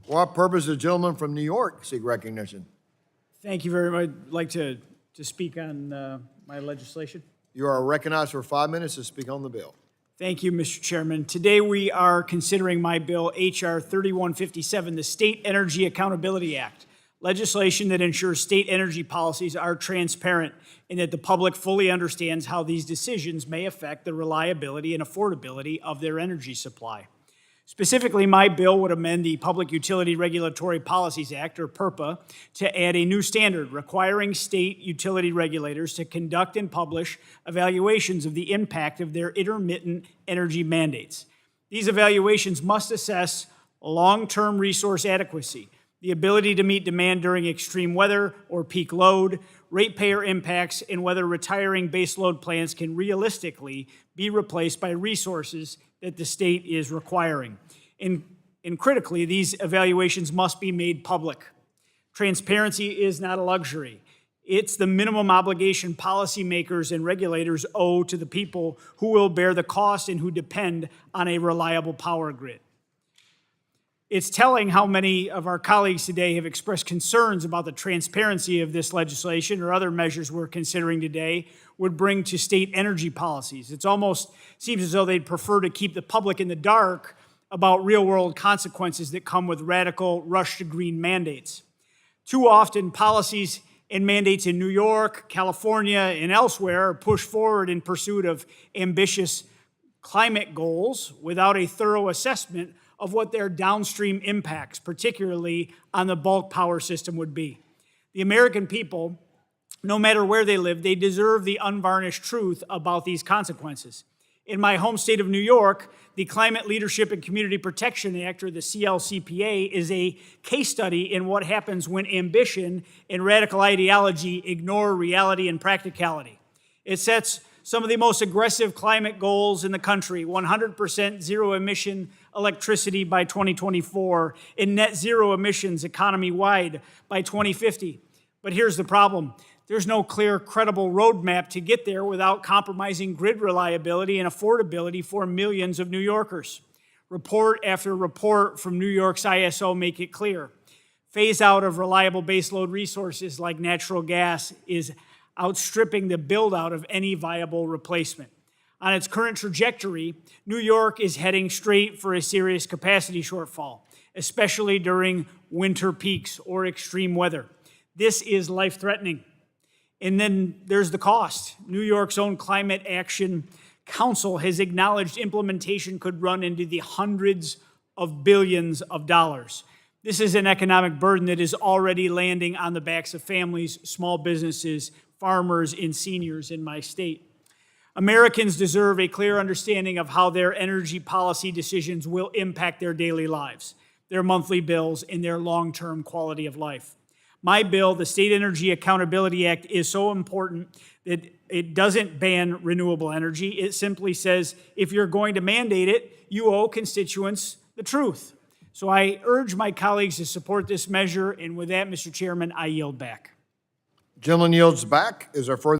For what purpose does the gentleman from New York seek recognition? Thank you very much. I'd like to speak on my legislation. You are recognized for 5 minutes to speak on the bill. Thank you, Mr. Chairman. Today we are considering my bill, H.R. 3157, the State Energy Accountability Act, legislation that ensures state energy policies are transparent and that the public fully understands how these decisions may affect the reliability and affordability of their energy supply. Specifically, my bill would amend the Public Utility Regulatory Policies Act, or PURPA, to add a new standard requiring state utility regulators to conduct and publish evaluations of the impact of their intermittent energy mandates. These evaluations must assess long-term resource adequacy, the ability to meet demand during extreme weather or peak load, ratepayer impacts, and whether retiring baseload plants can realistically be replaced by resources that the state is requiring. And critically, these evaluations must be made public. Transparency is not a luxury. It's the minimum obligation policymakers and regulators owe to the people who will bear the cost and who depend on a reliable power grid. It's telling how many of our colleagues today have expressed concerns about the transparency of this legislation or other measures we're considering today would bring to state energy policies. It almost seems as though they'd prefer to keep the public in the dark about real-world consequences that come with radical rush-to-green mandates. Too often, policies and mandates in New York, California, and elsewhere are pushed forward in pursuit of ambitious climate goals without a thorough assessment of what their downstream impacts, particularly on the bulk power system, would be. The American people, no matter where they live, they deserve the unvarnished truth about these consequences. In my home state of New York, the Climate Leadership and Community Protection Act, or the CLCPA, is a case study in what happens when ambition and radical ideology ignore reality and practicality. It sets some of the most aggressive climate goals in the country: 100% zero emission electricity by 2024 and net zero emissions economy-wide by 2050. But here's the problem. There's no clear, credible roadmap to get there without compromising grid reliability and affordability for millions of New Yorkers. Report after report from New York's ISO make it clear. Phase out of reliable baseload resources like natural gas is outstripping the build-out of any viable replacement. On its current trajectory, New York is heading straight for a serious capacity shortfall, especially during winter peaks or extreme weather. This is life-threatening. And then there's the cost. New York's own Climate Action Council has acknowledged implementation could run into the hundreds of billions of dollars. This is an economic burden that is already landing on the backs of families, small businesses, farmers, and seniors in my state. Americans deserve a clear understanding of how their energy policy decisions will impact their daily lives, their monthly bills, and their long-term quality of life. My bill, the State Energy Accountability Act, is so important that it doesn't ban renewable energy. It simply says if you're going to mandate it, you owe constituents the truth. So I urge my colleagues to support this measure, and with that, Mr. Chairman, I yield back. Gentleman yields back. Is there further